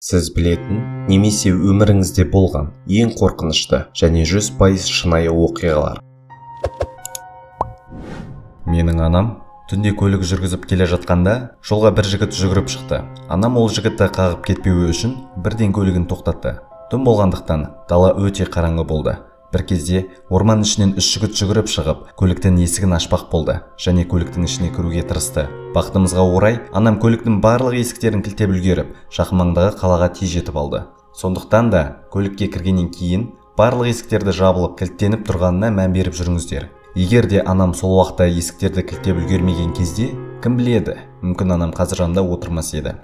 Сіз білетін немесе өміріңізде болған ең қорқынышты және 100% шынайы оқиғалар. Менің анам түнде көлік жүргізіп келе жатқанда жолға бір жігіт жүгіріп шықты. Анам ол жігітті қағып кетпеуі үшін бірден көлігін тоқтатты. Түн болғандықтан дала өте қараңғы болды. Бір кезде орман ішінен 3 жігіт жүгіріп шығып, көліктің есігін ашпақ болды және көліктің ішіне кіруге тырысты. Бақытымызға орай, анам көліктің барлық есіктерін кілттеп үлгеріп, жақын маңдағы қалаға тез жетіп алды. Сондықтан да көлікке кіргеннен кейін барлық есіктерді жабылып кілттеніп тұрғанына мән беріп жүріңіздер. Егер де анам сол уақытта есіктерді кілттеп үлгермеген кезде, кім біледі, мүмкін анам қазір жанында отырмас еді.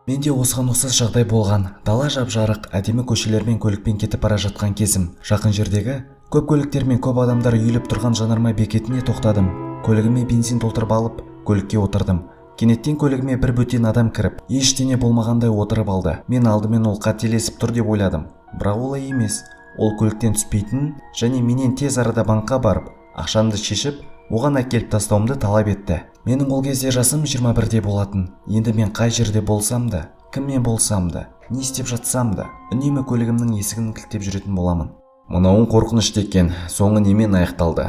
Менде осыған ұқсас жағдай болған. Дала жап-жарық, әдемі көшелермен көлікпен кетіп бара жатқан кезім. Жақын жердегі көп көліктер мен көп адамдар үйіліп тұрған жанармай бекетіне тоқтадым. Көлігіме бензин толтырып алып, көлікке отырдым. Кенеттен көлігіме бір бөтен адам кіріп, ештеңе болмағандай отырып алды. Мен алдымен ол қателесіп тұр деп ойладым. Бірақ олай емес. Ол көліктен түспейтін және менен тез арада банкқа барып, ақшамды шешіп, оған әкеліп тастауымды талап етті. Менің ол кезде жасым 21-де болатын. Енді мен қай жерде болсам да, кіммен болсам да, не істеп жатсам да, үнемі көлігімнің есігін кілттеп жүретін боламын. Мынауың қорқынышты екен, соңы немен аяқталды?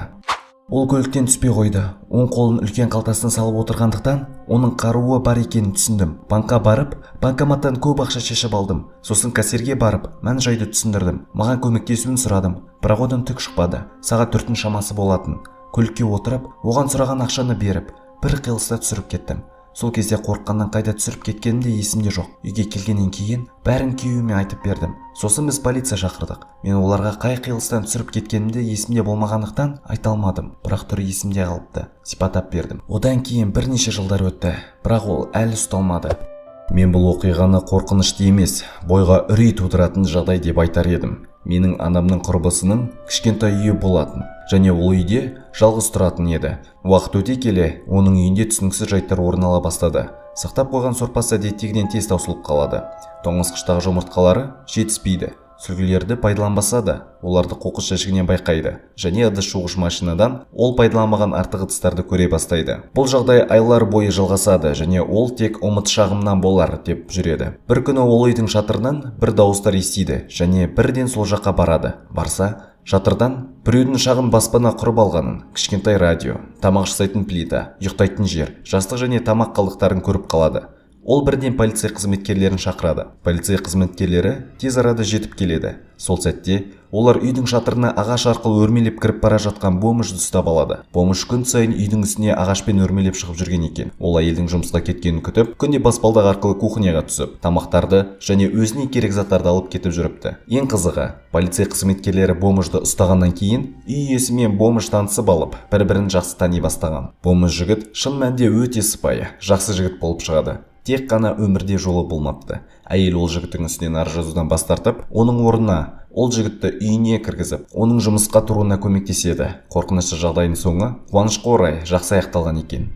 Ол көліктен түспей қойды. Оң қолын үлкен қалтасына салып отырғандықтан, оның қаруы бар екенін түсіндім. Банкқа барып, банкоматтан көп ақша шешіп алдым. Сосын кассирге барып, мән-жайды түсіндірдім. Маған көмектесуін сұрадым, бірақ одан түк шықпады. Сағат 4-тің шамасы болатын. Көлікке отырып, оған сұраған ақшаны беріп, бір қиылыста түсіріп кеттім. Сол кезде қорыққаннан қайда түсіріп кеткенім де есімде жоқ. Үйге келгеннен кейін бәрін күйеуіме айтып бердім. Сосын біз полиция шақырдық. Мен оларға қай қиылыстан түсіріп кеткенімді есімде болмағандықтан айта алмадым, бірақ түрі есімде қалыпты. Сипаттап бердім. Одан кейін бірнеше жылдар өтті, бірақ ол әлі ұсталмады. Мен бұл оқиғаны қорқынышты емес, бойға үрей тудыратын жағдай деп айтар едім. Менің анамның құрбысының кішкентай үйі болатын және ол үйде жалғыз тұратын еді. Уақыт өте келе, оның үйінде түсініксіз жайттар орын ала бастады. Сақтап қойған сорпасы әдеттегіден тез таусылып қалады. Тоңазытқыштағы жұмыртқалары жетіспейді. Сүлгілерді пайдаланбаса да, оларды қоқыс жәшігінен байқайды және ыдыс жуғыш машинадан ол пайдаланбаған артық ыдыстарды көре бастайды. Бұл жағдай айлар бойы жалғасады және ол тек ұмыт шағымнан болар деп жүреді. Бір күні ол үйдің шатырынан бір дауыстар естиді және бірден сол жаққа барады. Барса, шатырдан біреудің шағын баспана құрып алғанын, кішкентай радио, тамақ жасайтын плита, ұйықтайтын жер, жастық және тамақ қалдықтарын көріп қалады. Ол бірден полиция қызметкерлерін шақырады. Полиция қызметкерлері тез арада жетіп келеді. Сол сәтте олар үйдің шатырына ағаш арқылы өрмелеп кіріп бара жатқан бомжды ұстап алады. Бомж күн сайын үйдің үстіне ағашпен өрмелеп шығып жүрген екен. Ол әйелдің жұмысқа кеткенін күтіп, күнде баспалдақ арқылы кухняға түсіп, тамақтарды және өзіне керек заттарды алып кетіп жүріпті. Ең қызығы, полиция қызметкерлері бомжды ұстағаннан кейін үй иесі мен бомж танысып алып, бір-бірін жақсы тани бастаған. Бомж жігіт шын мәнінде өте сыпайы, жақсы жігіт болып шығады. Тек қана өмірде жолы болмапты. Әйел ол жігіттің үстінен арыз жазудан бас тартып, оның орнына ол жігітті үйіне кіргізіп, оның жұмысқа тұруына көмектеседі. Қорқынышты жағдайдың соңы қуанышқа орай жақсы аяқталған екен.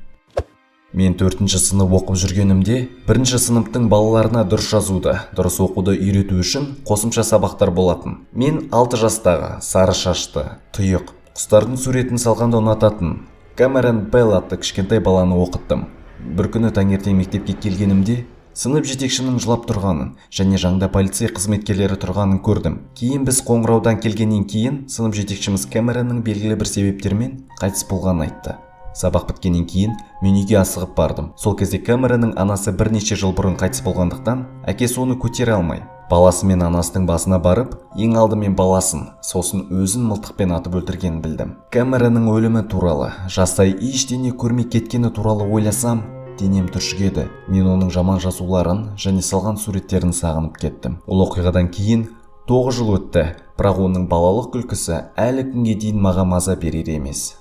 Мен 4-ші сынып оқып жүргенімде, 1-ші сыныптың балаларына дұрыс жазуды, дұрыс оқуды үйрету үшін қосымша сабақтар болатын. Мен 6 жастағы, сары шашты, тұйық, құстардың суретін салғанды ұнататын Камерон Белл атты кішкентай баланы оқыттым. Бір күні таңертең мектепке келгенімде, сынып жетекшінің жылап тұрғанын және жанында полиция қызметкерлері тұрғанын көрдім. Кейін біз қоңыраудан келгеннен кейін сынып жетекшіміз Камеронның белгілі бір себептермен қайтыс болғанын айтты. Сабақ біткеннен кейін мен үйге асығып бардым. Сол кезде Камеронның анасы бірнеше жыл бұрын қайтыс болғандықтан, әкесі оны көтере алмай, баласы мен анасының басына барып, ең алдымен баласын, сосын өзін мылтықпен атып өлтіргенін білдім. Камеронның өлімі туралы, жастай ештеңе көрмей кеткені туралы ойласам, денем түршігеді. Мен оның жаман жазуларын және салған суреттерін сағынып кеттім. Ол оқиғадан кейін 9 жыл өтті, бірақ оның балалық күлкісі әлі күнге дейін маған маза берер емес.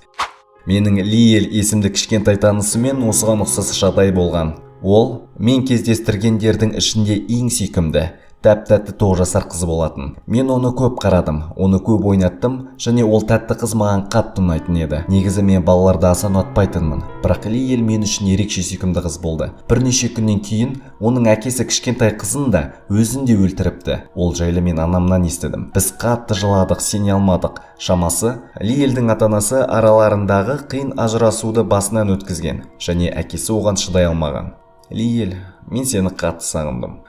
Менің Лиел есімді кішкентай танысымен осыған ұқсас жағдай болған. Ол мен кездестіргендердің ішінде ең сүйкімді, тәп-тәтті 9 жасар қыз болатын. Мен оны көп қарадым, оны көп ойнаттым және ол тәтті қыз маған қатты ұнайтын еді. Негізі мен балаларды аса ұнатпайтынмын, бірақ Лиел мен үшін ерекше сүйкімді қыз болды. Бірнеше күннен кейін оның әкесі кішкентай қызын да өзін де өлтіріпті. Ол жайлы мен анамнан естідім. Біз қатты жыладық, сене алмадық. Шамасы, Лиелдің ата-анасы араларындағы қиын ажырасуды басынан өткізген және әкесі оған шыдай алмаған. Лиел, мен сені қатты сағындым.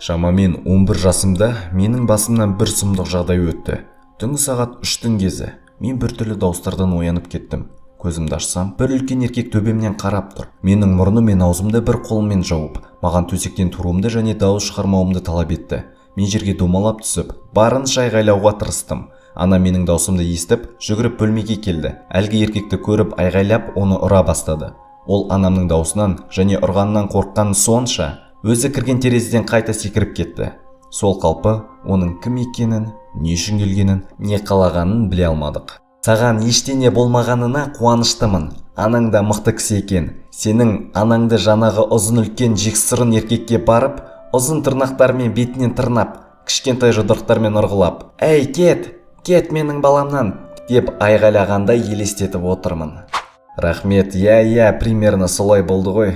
Шамамен 11 жасымда менің басымнан бір сұмдық жағдай өтті. Түнгі сағат 3-тің кезі мен біртүрлі дауыстардан оянып кеттім. Көзімді ашсам, бір үлкен еркек төбемнен қарап тұр. Менің мұрным мен аузымды бір қолыммен жауып, маған төсектен тұруымды және дауыс шығармауымды талап етті. Мен жерге домалап түсіп, барынша айғайлауға тырыстым. Ана менің даусымды естіп, жүгіріп бөлмеге келді. Әлгі еркекті көріп айғайлап, оны ұра бастады. Ол анамның даусынан және ұрғанынан қорыққаны сонша, өзі кірген терезеден қайта секіріп кетті. Сол қалпы оның кім екенін, не үшін келгенін, не қалағанын біле алмадық. Саған ештеңе болмағанына қуаныштымын. Анаң да мықты кісі екен. Сенің анаңды жанағы ұзын үлкен жексұрын еркекке барып, ұзын тырнақтармен бетінен тырнап, кішкентай жұдырықтармен ұрғылап, «Әй, кет менің баламнан!» деп айғайлағанда елестетіп отырмын. Рахмет, иә, примерно солай болды ғой.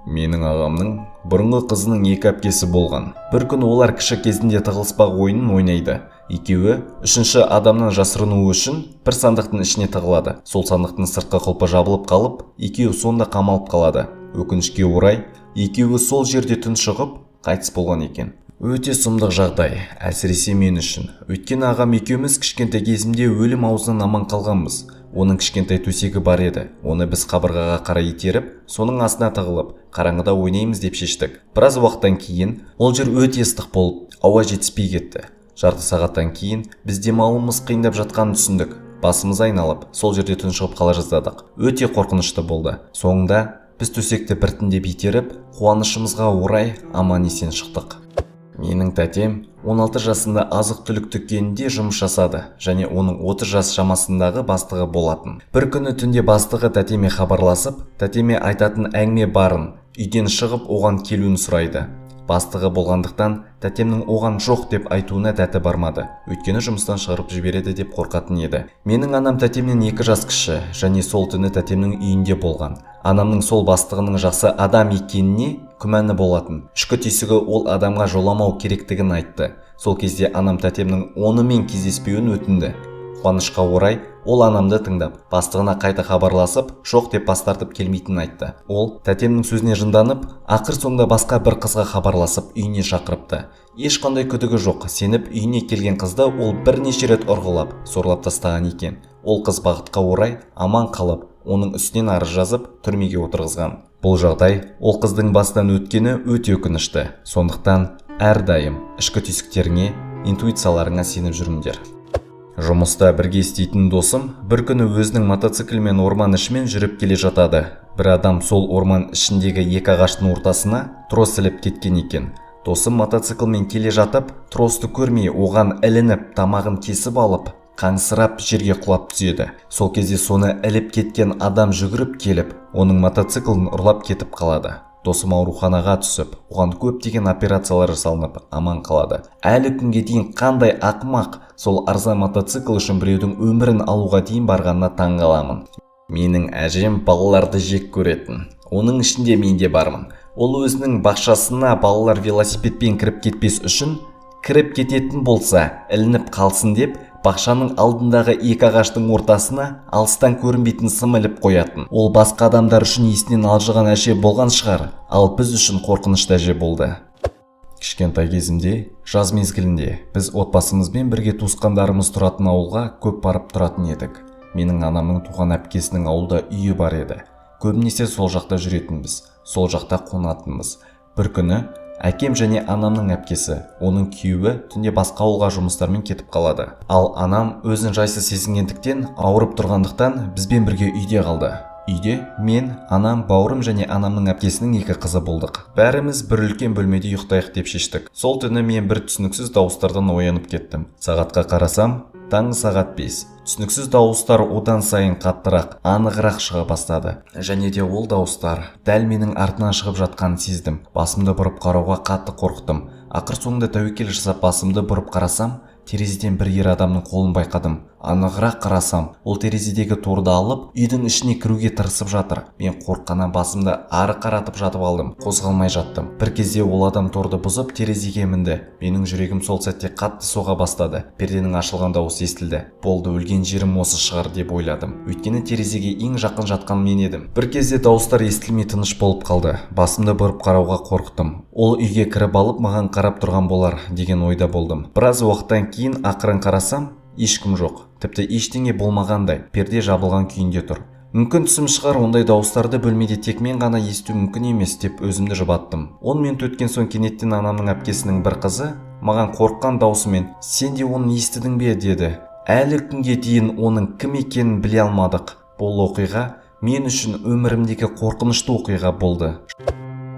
Менің ағамның бұрынғы қызының 2 әпкесі болған. Бір күн олар кіші кезінде тығылыспақ ойынын ойнайды. Екеуі үшінші адамнан жасырыну үшін бір сандықтың ішіне тығылады. Сол сандықтың сыртқы құлпы жабылып қалып, екеуі сонда қамалып қалады. Өкінішке орай, екеуі сол жерде тұншығып қайтыс болған екен. Өте сұмдық жағдай, әсіресе мен үшін. Өйткені ағам екеуміз кішкентай кезімде өлім аузынан аман қалғанбыз. Оның кішкентай төсегі бар еді. Оны біз қабырғаға қарай итеріп, соның астына тығылып, қараңғыда ойнаймыз деп шештік. Біраз уақыттан кейін ол жер өте ыстық болып, ауа жетіспей кетті. Жарты сағаттан кейін біз демалуымыз қиындап жатқанын түсіндік. Басымыз айналып, сол жерде тұншығып қала жаздадық. Өте қорқынышты болды. Соңында біз төсекті біртіндеп итеріп, қуанышымызға орай аман-есен шықтық. Менің тәтем 16 жасында азық-түлік дүкенінде жұмыс жасады және оның 30 жас шамасындағы бастығы болатын. Бір күні түнде бастығы тәтеме хабарласып, тәтеме айтатын әңгіме барын, үйден шығып оған келуін сұрайды. Бастығы болғандықтан тәтемнің оған жоқ деп айтуына дәті бармады. Өйткені жұмыстан шығарып жібереді деп қорқатын еді. Менің анам тәтемнен 2 жас кіші және сол түні тәтемнің үйінде болған. Анамның сол бастығының жақсы адам екеніне күмәні болатын. Ішкі түйсігі ол адамға жоламау керектігін айтты. Сол кезде анам тәтемнің онымен кездеспеуін өтінді. Қуанышқа орай, ол анамды тыңдап, бастығына қайта хабарласып, жоқ деп бас тартып келмейтінін айтты. Ол тәтемнің сөзіне жынданып, ақыр соңында басқа бір қызға хабарласып, үйіне шақырыпты. Ешқандай күдігі жоқ, сеніп үйіне келген қызды ол бірнеше рет ұрғылап, сорлап тастаған екен. Ол қыз бақытқа орай аман қалып, оның үстінен арыз жазып, түрмеге отырғызған. Бұл жағдай ол қыздың басынан өткені өте өкінішті. Сондықтан әрдайым ішкі түйсіктеріңе, интуицияларыңа сеніп жүріңдер. Жұмыста бірге істейтін досым бір күні өзінің мотоциклмен орман ішімен жүріп келе жатады. Бір адам сол орман ішіндегі 2 ағаштың ортасына трос іліп кеткен екен. Досым мотоциклмен келе жатып, тросты көрмей оған ілініп, тамағын кесіп алып, қаңсырап жерге құлап түседі. Сол кезде соны іліп кеткен адам жүгіріп келіп, оның мотоциклін ұрлап кетіп қалады. Досым ауруханаға түсіп, оған көптеген операциялар жасалынып, аман қалады. Әлі күнге дейін қандай ақымақ сол арзан мотоцикл үшін біреудің өмірін алуға дейін барғанына таң қаламын. Менің әжем балаларды жек көретін. Оның ішінде мен де бармын. Ол өзінің бақшасына балалар велосипедпен кіріп кетпес үшін, кіріп кететін болса, ілініп қалсын деп, бақшаның алдындағы 2 ағаштың ортасына алыстан көрінбейтін сым іліп қоятын. Ол басқа адамдар үшін есінен алжыған әже болған шығар, ал біз үшін қорқынышты әже болды. Кішкентай кезімде, жаз мезгілінде, біз отбасымызбен бірге туысқандарымыз тұратын ауылға көп барып тұратын едік. Менің анамның туған әпкесінің ауылда үйі бар еді. Көбінесе сол жақта жүретінбіз, сол жақта қонатынбыз. Бір күні әкем және анамның әпкесі, оның күйеуі түнде басқа ауылға жұмыстармен кетіп қалады. Ал анам өзін жайсыз сезінгендіктен, ауырып тұрғандықтан бізбен бірге үйде қалды. Үйде мен, анам, бауырым және анамның әпкесінің 2 қызы болдық. Бәріміз бір үлкен бөлмеде ұйықтайық деп шештік. Сол түні мен бір түсініксіз дауыстардан оянып кеттім. Сағатқа қарасам, таңғы сағат 5. Түсініксіз дауыстар одан сайын қаттырақ, анығырақ шыға бастады. Және де ол дауыстар дәл менің артынан шығып жатқанын сездім. Басымды бұрып қарауға қатты қорықтым. Ақыр соңында тәуекел жасап басымды бұрып қарасам, терезеден бір ер адамның қолын байқадым. Анығырақ қарасам, ол терезедегі торды алып, үйдің ішіне кіруге тырысып жатыр. Мен қорққаннан басымды ары қаратып жатып алдым, қозғалмай жаттым. Бір кезде ол адам торды бұзып терезеге мінді. Менің жүрегім сол сәтте қатты соға бастады. Перденің ашылған дауысы естілді. Болды, өлген жерім осы шығар деп ойладым. Өйткені терезеге ең жақын жатқан мен едім. Бір кезде дауыстар естілмей тыныш болып қалды. Басымды бұрып қарауға қорықтым. Ол үйге кіріп алып маған қарап тұрған болар деген ойда болдым. Біраз уақыттан кейін ақырын қарасам, ешкім жоқ. Тіпті ештеңе болмағандай, перде жабылған күйінде тұр. Мүмкін түсім шығар, ондай дауыстарды бөлмеде тек мен ғана есту мүмкін емес деп өзімді жұбаттым. 10 минут өткен соң кенеттен анамның әпкесінің бір қызы маған қорыққан даусымен «Сен де оны естідің бе?» деді. Әлі күнге дейін оның кім екенін біле алмадық. Бұл оқиға мен үшін өмірімдегі қорқынышты оқиға болды.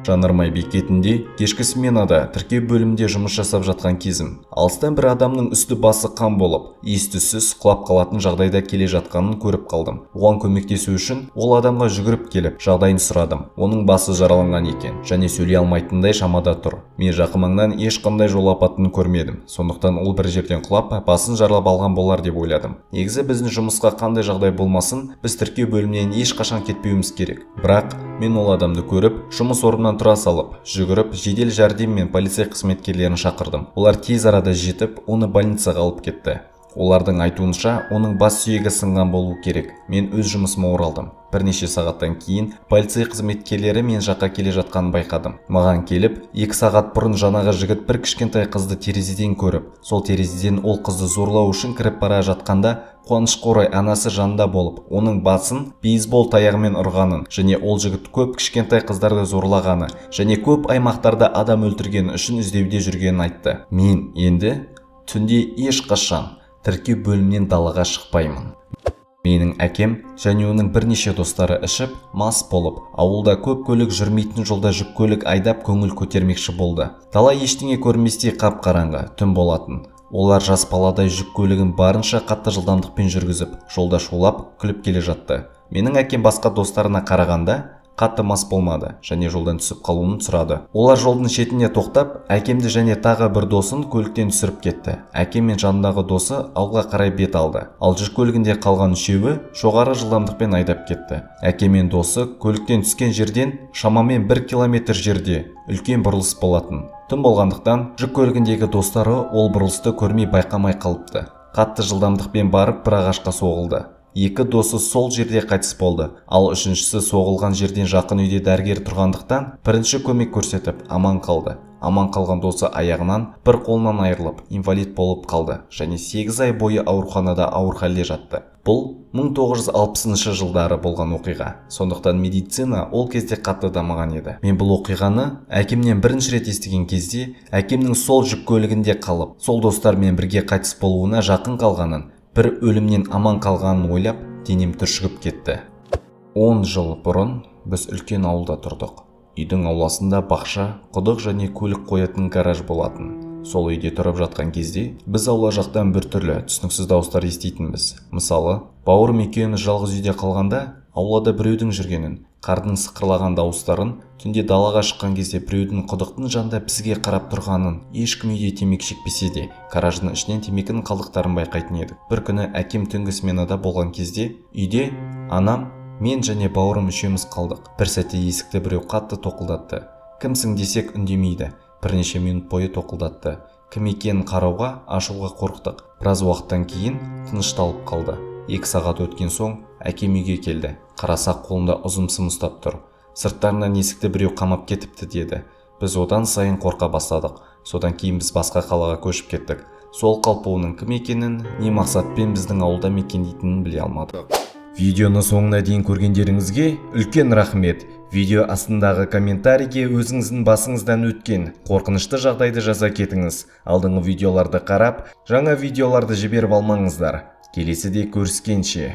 Жанармай бекетінде кешкі сменада тіркеу бөлімінде жұмыс жасап жатқан кезім. Алыстан бір адамның үсті басы қан болып, ес-түссіз құлап қалатын жағдайда келе жатқанын көріп қалдым. Оған көмектесу үшін ол адамға жүгіріп келіп, жағдайын сұрадым. Оның басы жараланған екен және сөйлей алмайтындай шамада тұр. Мен жақын маңнан ешқандай жол апатын көрмедім. Сондықтан ол бір жерден құлап, басын жаралап алған болар деп ойладым. Негізі біздің жұмысқа қандай жағдай болмасын, біз тіркеу бөлімінен ешқашан кетпеуіміз керек. Бірақ мен ол адамды көріп, жұмыс орнынан тұра салып, жүгіріп, жедел жәрдем мен полиция қызметкерлерін шақырдым. Олар тез арада жетіп, оны больницаға алып кетті. Олардың айтуынша, оның бас сүйегі сынған болу керек. Мен өз жұмысыма оралдым. Бірнеше сағаттан кейін полиция қызметкерлері мен жаққа келе жатқанын байқадым. Маған келіп, 2 сағат бұрын жаңағы жігіт бір кішкентай қызды терезеден көріп, сол терезеден ол қызды зорлау үшін кіріп бара жатқанда, қуанышқа орай анасы жанында болып, оның басын бейсбол таяғымен ұрғанын және ол жігіт көп кішкентай қыздарды зорлағаны және көп аймақтарда адам өлтіргені үшін іздеуде жүргенін айтты. Мен енді түнде ешқашан тіркеу бөлімінен далаға шықпаймын. Менің әкем және оның бірнеше достары ішіп, мас болып, ауылда көп көлік жүрмейтін жолда жүк көлік айдап көңіл көтермекші болды. Дала ештеңе көрместей қап-қараңғы, түн болатын. Олар жас баладай жүк көлігін барынша қатты жылдамдықпен жүргізіп, жолда шулап, күліп келе жатты. Менің әкем басқа достарына қарағанда қатты мас болмады және жолдан түсіп қалуын сұрады. Олар жолдың шетіне тоқтап, әкемді және тағы бір досын көліктен түсіріп кетті. Әкем мен жанындағы досы ауылға қарай бет алды. Ал жүк көлігінде қалған үшеуі жоғары жылдамдықпен айдап кетті. Әкем мен досы көліктен түскен жерден шамамен 1 километр жерде үлкен бұрылыс болатын. Түн болғандықтан жүк көлігіндегі достары ол бұрылысты көрмей байқамай қалыпты. Қатты жылдамдықпен барып бір ағашқа соғылды. 2 досы сол жерде қайтыс болды, ал үшіншісі соғылған жерден жақын үйде дәрігер тұрғандықтан бірінші көмек көрсетіп аман қалды. Аман қалған досы аяғынан, бір қолынан айырылып, инвалид болып қалды және 8 ай бойы ауруханада ауыр халде жатты. Бұл 1960 жылдары болған оқиға. Сондықтан медицина ол кезде қатты дамыған еді. Мен бұл оқиғаны әкемнен бірінші рет естіген кезде, әкемнің сол жүк көлігінде қалып, сол достармен бірге қайтыс болуына жақын қалғанын, бір өлімнен аман қалғанын ойлап, денем түршігіп кетті. 10 жыл бұрын біз үлкен ауылда тұрдық. Үйдің ауласында бақша, құдық және көлік қоятын гараж болатын. Сол үйде тұрып жатқан кезде біз аула жақтан біртүрлі түсініксіз дауыстар еститінбіз. Мысалы, бауырым екеуміз жалғыз үйде қалғанда, аулада біреудің жүргенін, қардың сықырлаған дауыстарын, түнде далаға шыққан кезде біреудің құдықтың жанында бізге қарап тұрғанын, ешкім үйде темекі шекпесе де, гараждың ішінен темекінің қалдықтарын байқайтын едік. Бір күні әкем түнгі сменада болған кезде, үйде анам, мен және бауырым үшеуміз қалдық. Бір сәтте есікті біреу қатты тоқылдатты. Кімсің десек үндемейді. Бірнеше минут бойы тоқылдатты. Кім екенін қарауға, ашуға қорықтық. Біраз уақыттан кейін тынышталып қалды. 2 сағат өткен соң әкем үйге келді. Қарасақ қолында ұзын сым ұстап тұр. Сырттарынан есікті біреу қамап кетіпті деді. Біз одан сайын қорқа бастадық. Содан кейін біз басқа қалаға көшіп кеттік. Сол қалпуының кім екенін, не мақсатпен біздің ауылда мекендейтінін біле алмадық. Видеоны соңына дейін көргендеріңізге үлкен рахмет. Видео астындағы комментарийге өзіңіздің басыңыздан өткен қорқынышты жағдайды жаза кетіңіз. Алдыңғы видеоларды қарап, жаңа видеоларды жіберіп алмаңыздар. Келесіде көріскенше.